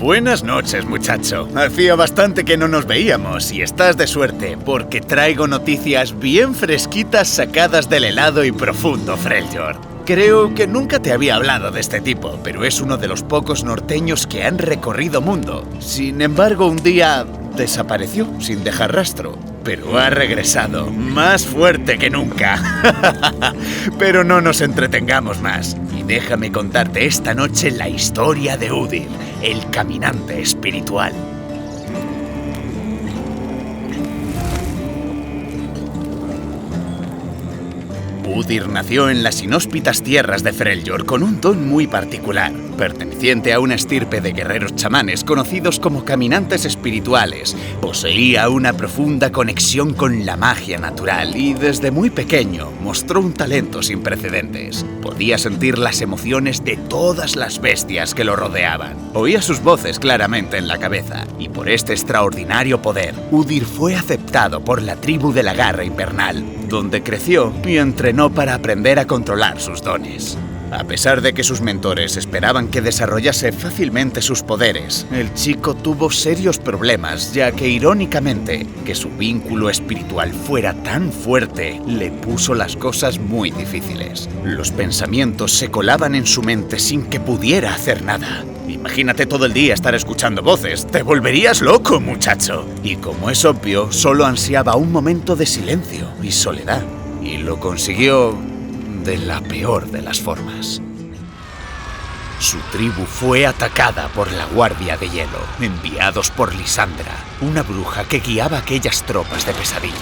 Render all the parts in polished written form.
Buenas noches, muchacho. Hacía bastante que no nos veíamos y estás de suerte porque traigo noticias bien fresquitas sacadas del helado y profundo Freljord. Creo que nunca te había hablado de este tipo, pero es uno de los pocos norteños que han recorrido mundo. Sin embargo, un día desapareció sin dejar rastro, pero ha regresado más fuerte que nunca. Pero no nos entretengamos más y déjame contarte esta noche la historia de Udir, el caminante espiritual. Udir nació en las inhóspitas tierras de Freljord con un don muy particular, perteneciente a una estirpe de guerreros chamanes conocidos como caminantes espirituales. Poseía una profunda conexión con la magia natural y desde muy pequeño mostró un talento sin precedentes. Podía sentir las emociones de todas las bestias que lo rodeaban. Oía sus voces claramente en la cabeza y por este extraordinario poder, Udir fue aceptado por la tribu de la Garra Infernal, donde creció y entrenó para aprender a controlar sus dones. A pesar de que sus mentores esperaban que desarrollase fácilmente sus poderes, el chico tuvo serios problemas, ya que irónicamente, que su vínculo espiritual fuera tan fuerte, le puso las cosas muy difíciles. Los pensamientos se colaban en su mente sin que pudiera hacer nada. Imagínate todo el día estar escuchando voces, te volverías loco, muchacho. Y como es obvio, solo ansiaba un momento de silencio y soledad. Y lo consiguió de la peor de las formas. Su tribu fue atacada por la Guardia de Hielo, enviados por Lysandra, una bruja que guiaba a aquellas tropas de pesadilla.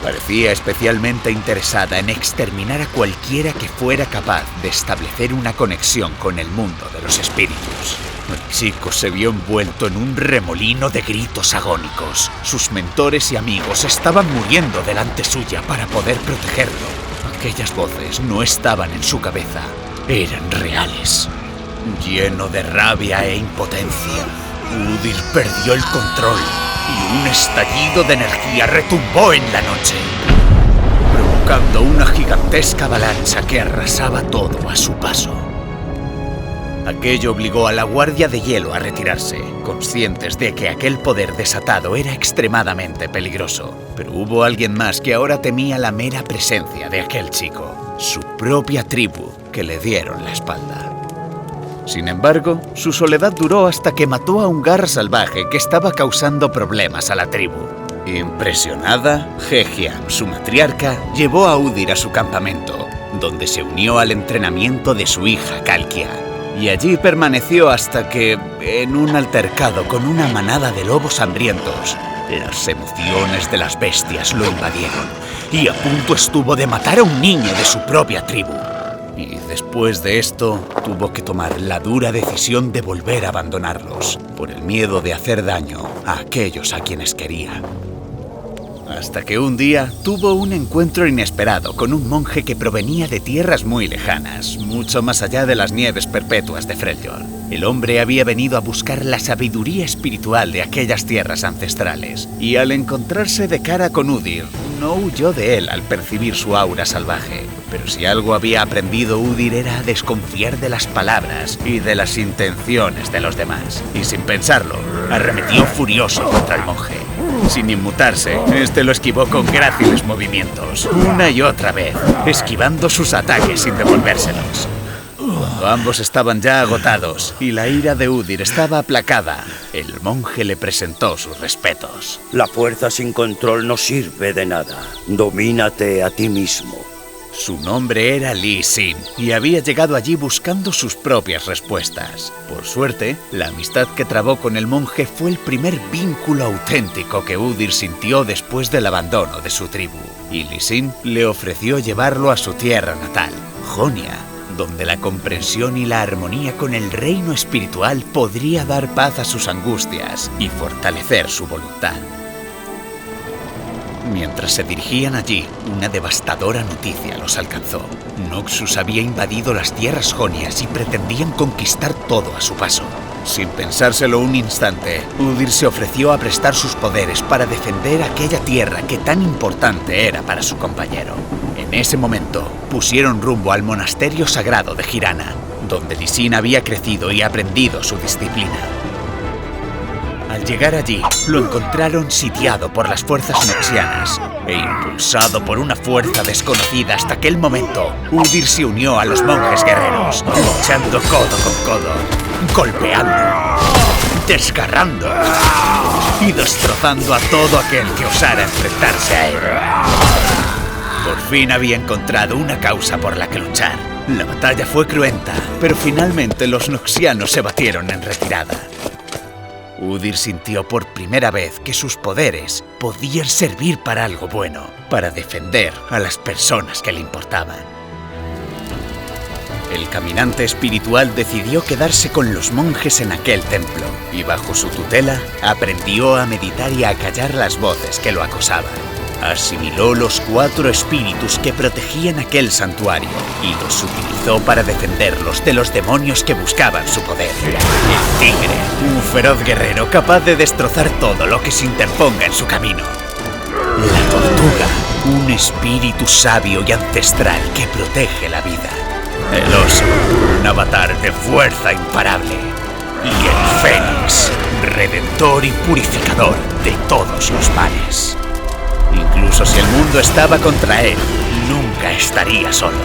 Parecía especialmente interesada en exterminar a cualquiera que fuera capaz de establecer una conexión con el mundo de los espíritus. El chico se vio envuelto en un remolino de gritos agónicos. Sus mentores y amigos estaban muriendo delante suya para poder protegerlo. Aquellas voces no estaban en su cabeza, eran reales. Lleno de rabia e impotencia, Udir perdió el control y un estallido de energía retumbó en la noche, provocando una gigantesca avalancha que arrasaba todo a su paso. Aquello obligó a la Guardia de Hielo a retirarse, conscientes de que aquel poder desatado era extremadamente peligroso. Pero hubo alguien más que ahora temía la mera presencia de aquel chico, su propia tribu, que le dieron la espalda. Sin embargo, su soledad duró hasta que mató a un gar salvaje que estaba causando problemas a la tribu. Impresionada, Hegiam, su matriarca, llevó a Udir a su campamento, donde se unió al entrenamiento de su hija Kalkia. Y allí permaneció hasta que, en un altercado con una manada de lobos hambrientos, las emociones de las bestias lo invadieron y a punto estuvo de matar a un niño de su propia tribu. Y después de esto, tuvo que tomar la dura decisión de volver a abandonarlos, por el miedo de hacer daño a aquellos a quienes quería. Hasta que un día tuvo un encuentro inesperado con un monje que provenía de tierras muy lejanas, mucho más allá de las nieves perpetuas de Freljord. El hombre había venido a buscar la sabiduría espiritual de aquellas tierras ancestrales, y al encontrarse de cara con Udir, no huyó de él al percibir su aura salvaje. Pero si algo había aprendido Udir era a desconfiar de las palabras y de las intenciones de los demás. Y sin pensarlo, arremetió furioso contra el monje. Sin inmutarse, este lo esquivó con gráciles movimientos, una y otra vez, esquivando sus ataques sin devolvérselos. Cuando ambos estaban ya agotados y la ira de Udir estaba aplacada, el monje le presentó sus respetos. La fuerza sin control no sirve de nada. Domínate a ti mismo. Su nombre era Lee Sin y había llegado allí buscando sus propias respuestas. Por suerte, la amistad que trabó con el monje fue el primer vínculo auténtico que Udir sintió después del abandono de su tribu. Y Lee Sin le ofreció llevarlo a su tierra natal, Jonia, donde la comprensión y la armonía con el reino espiritual podría dar paz a sus angustias y fortalecer su voluntad. Mientras se dirigían allí, una devastadora noticia los alcanzó. Noxus había invadido las tierras jonias y pretendían conquistar todo a su paso. Sin pensárselo un instante, Udir se ofreció a prestar sus poderes para defender aquella tierra que tan importante era para su compañero. En ese momento, pusieron rumbo al monasterio sagrado de Girana, donde Lee Sin había crecido y aprendido su disciplina. Al llegar allí, lo encontraron sitiado por las fuerzas noxianas e impulsado por una fuerza desconocida hasta aquel momento, Udyr se unió a los monjes guerreros, luchando codo con codo, golpeando, desgarrando y destrozando a todo aquel que osara enfrentarse a él. Por fin había encontrado una causa por la que luchar. La batalla fue cruenta, pero finalmente los noxianos se batieron en retirada. Udyr sintió por primera vez que sus poderes podían servir para algo bueno, para defender a las personas que le importaban. El caminante espiritual decidió quedarse con los monjes en aquel templo y bajo su tutela aprendió a meditar y a acallar las voces que lo acosaban. Asimiló los 4 espíritus que protegían aquel santuario y los utilizó para defenderlos de los demonios que buscaban su poder. El tigre, un feroz guerrero capaz de destrozar todo lo que se interponga en su camino. La tortuga, un espíritu sabio y ancestral que protege la vida. El oso, un avatar de fuerza imparable. Y el fénix, redentor y purificador de todos los males. Incluso si el mundo estaba contra él, nunca estaría solo.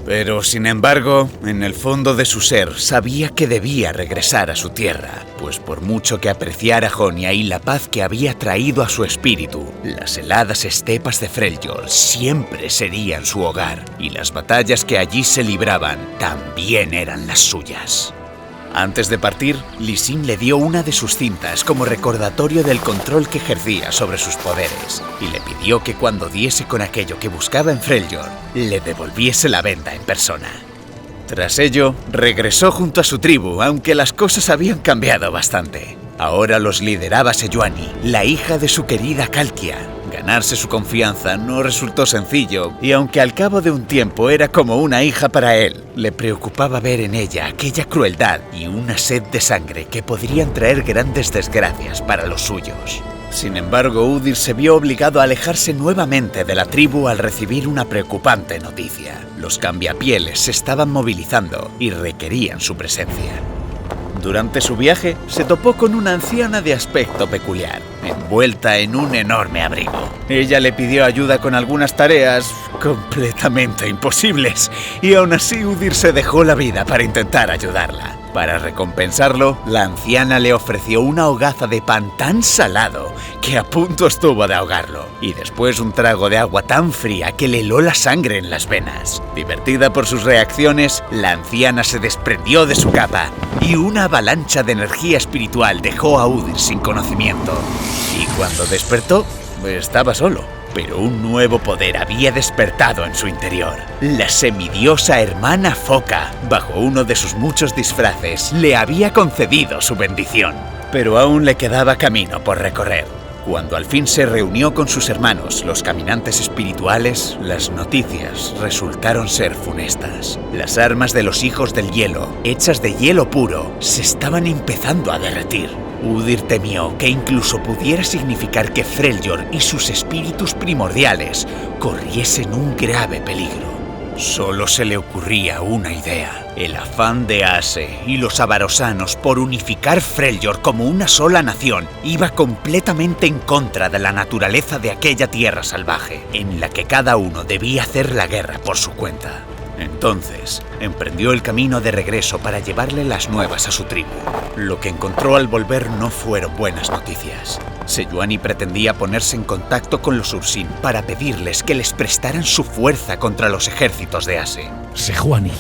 Pero, sin embargo, en el fondo de su ser sabía que debía regresar a su tierra, pues por mucho que apreciara Jonia y la paz que había traído a su espíritu, las heladas estepas de Freljord siempre serían su hogar, y las batallas que allí se libraban también eran las suyas. Antes de partir, Lysim le dio una de sus cintas como recordatorio del control que ejercía sobre sus poderes, y le pidió que cuando diese con aquello que buscaba en Freljord, le devolviese la venda en persona. Tras ello, regresó junto a su tribu, aunque las cosas habían cambiado bastante. Ahora los lideraba Sejuani, la hija de su querida Kalkia. Ganarse su confianza no resultó sencillo, y aunque al cabo de un tiempo era como una hija para él, le preocupaba ver en ella aquella crueldad y una sed de sangre que podrían traer grandes desgracias para los suyos. Sin embargo, Udyr se vio obligado a alejarse nuevamente de la tribu al recibir una preocupante noticia. Los cambiapieles se estaban movilizando y requerían su presencia. Durante su viaje, se topó con una anciana de aspecto peculiar, envuelta en un enorme abrigo. Ella le pidió ayuda con algunas tareas completamente imposibles, y aún así Udyr se dejó la vida para intentar ayudarla. Para recompensarlo, la anciana le ofreció una hogaza de pan tan salado que a punto estuvo de ahogarlo, y después un trago de agua tan fría que le heló la sangre en las venas. Divertida por sus reacciones, la anciana se desprendió de su capa y una avalancha de energía espiritual dejó a Udyr sin conocimiento. Y cuando despertó, estaba solo. Pero un nuevo poder había despertado en su interior. La semidiosa hermana Foca, bajo uno de sus muchos disfraces, le había concedido su bendición. Pero aún le quedaba camino por recorrer. Cuando al fin se reunió con sus hermanos, los caminantes espirituales, las noticias resultaron ser funestas. Las armas de los hijos del hielo, hechas de hielo puro, se estaban empezando a derretir. Udyr temió que incluso pudiera significar que Freljord y sus espíritus primordiales corriesen un grave peligro. Solo se le ocurría una idea: el afán de Aase y los avarosanos por unificar Freljord como una sola nación iba completamente en contra de la naturaleza de aquella tierra salvaje, en la que cada uno debía hacer la guerra por su cuenta. Entonces, emprendió el camino de regreso para llevarle las nuevas a su tribu. Lo que encontró al volver no fueron buenas noticias. Sejuani pretendía ponerse en contacto con los Ursin para pedirles que les prestaran su fuerza contra los ejércitos de Aase. Sejuani,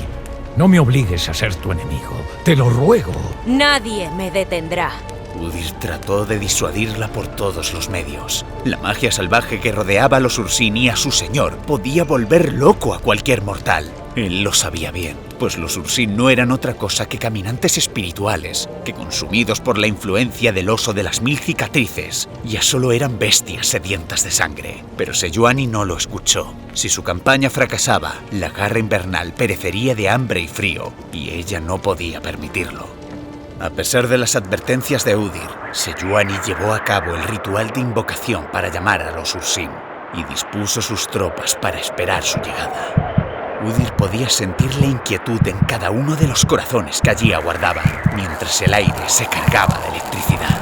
no me obligues a ser tu enemigo. Te lo ruego. Nadie me detendrá. Udyr trató de disuadirla por todos los medios. La magia salvaje que rodeaba a los Ursin y a su señor podía volver loco a cualquier mortal. Él lo sabía bien, pues los Ursin no eran otra cosa que caminantes espirituales, que consumidos por la influencia del oso de las 1000 cicatrices, ya solo eran bestias sedientas de sangre. Pero Sejuani no lo escuchó. Si su campaña fracasaba, la garra invernal perecería de hambre y frío, y ella no podía permitirlo. A pesar de las advertencias de Udyr, Sejuani llevó a cabo el ritual de invocación para llamar a los Ursin y dispuso sus tropas para esperar su llegada. Udir podía sentir la inquietud en cada uno de los corazones que allí aguardaban, mientras el aire se cargaba de electricidad.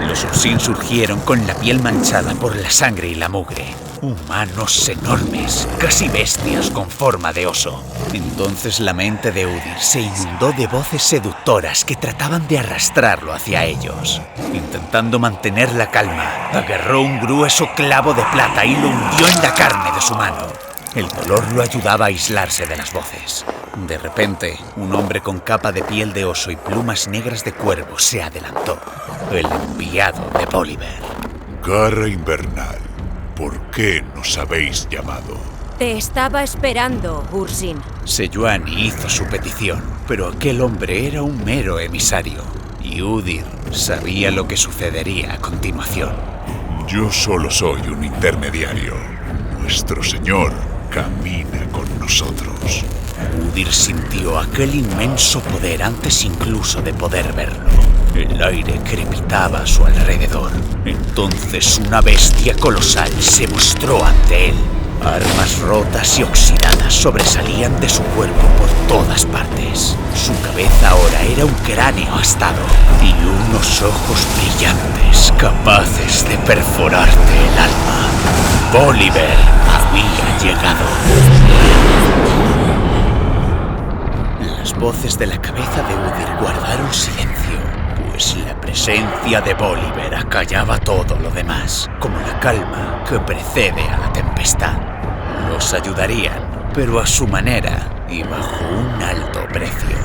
Los Ursín surgieron con la piel manchada por la sangre y la mugre. Humanos enormes, casi bestias con forma de oso. Entonces la mente de Udir se inundó de voces seductoras que trataban de arrastrarlo hacia ellos. Intentando mantener la calma, agarró un grueso clavo de plata y lo hundió en la carne de su mano. El dolor lo ayudaba a aislarse de las voces. De repente, un hombre con capa de piel de oso y plumas negras de cuervo se adelantó. El enviado de Bolívar. Garra invernal, ¿por qué nos habéis llamado? Te estaba esperando, Ursín. Sejuani hizo su petición, pero aquel hombre era un mero emisario. Y Udir sabía lo que sucedería a continuación. Yo solo soy un intermediario. Nuestro Señor camina con nosotros. Udir sintió aquel inmenso poder antes incluso de poder verlo. El aire crepitaba a su alrededor. Entonces una bestia colosal se mostró ante él. Armas rotas y oxidadas sobresalían de su cuerpo por todas partes. Su cabeza ahora era un cráneo astado y unos ojos brillantes capaces de perforarte el alma. Bolívar había llegado. Las voces de la cabeza de Udir guardaron silencio, pues la presencia de Bolívar acallaba todo lo demás, como la calma que precede a la tempestad. Los ayudarían, pero a su manera y bajo un alto precio.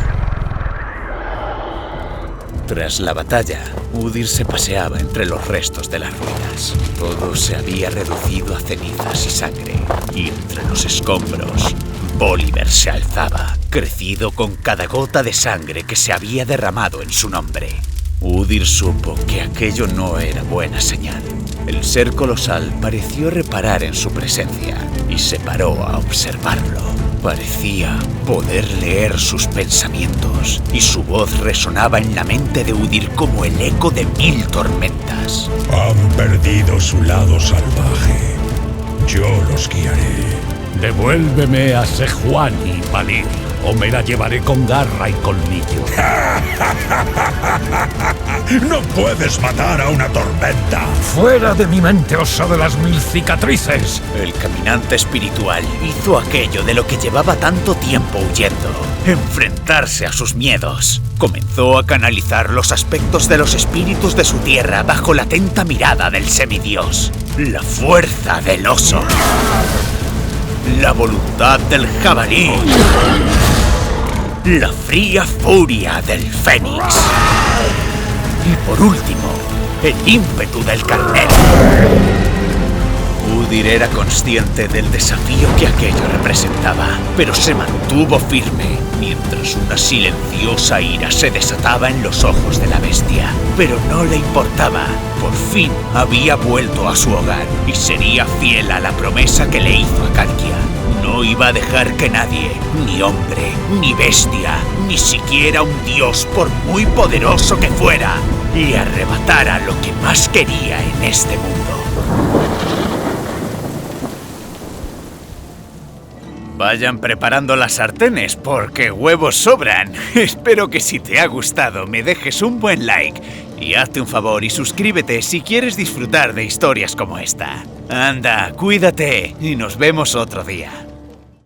Tras la batalla, Udir se paseaba entre los restos de las ruinas. Todo se había reducido a cenizas y sangre, y entre los escombros, Bolívar se alzaba, crecido con cada gota de sangre que se había derramado en su nombre. Udir supo que aquello no era buena señal. El ser colosal pareció reparar en su presencia y se paró a observarlo. Parecía poder leer sus pensamientos y su voz resonaba en la mente de Udir como el eco de 1000 tormentas. Han perdido su lado salvaje. Yo los guiaré. Devuélveme a Sejuani, Valir, o me la llevaré con garra y colmillo. ¡No puedes matar a una tormenta! ¡Fuera de mi mente, oso de las 1000 cicatrices! El caminante espiritual hizo aquello de lo que llevaba tanto tiempo huyendo: enfrentarse a sus miedos. Comenzó a canalizar los aspectos de los espíritus de su tierra bajo la atenta mirada del semidios. La fuerza del oso. La voluntad del jabalí. La fría furia del fénix. Y por último, el ímpetu del carnero. Udir era consciente del desafío que aquello representaba, pero se mantuvo firme, mientras una silenciosa ira se desataba en los ojos de la bestia. Pero no le importaba. Por fin había vuelto a su hogar y sería fiel a la promesa que le hizo a Kalkia. No iba a dejar que nadie, ni hombre, ni bestia, ni siquiera un dios, por muy poderoso que fuera, le arrebatara lo que más quería en este mundo. Vayan preparando las sartenes porque huevos sobran. Espero que si te ha gustado me dejes un buen like y hazte un favor y suscríbete si quieres disfrutar de historias como esta. Anda, cuídate y nos vemos otro día.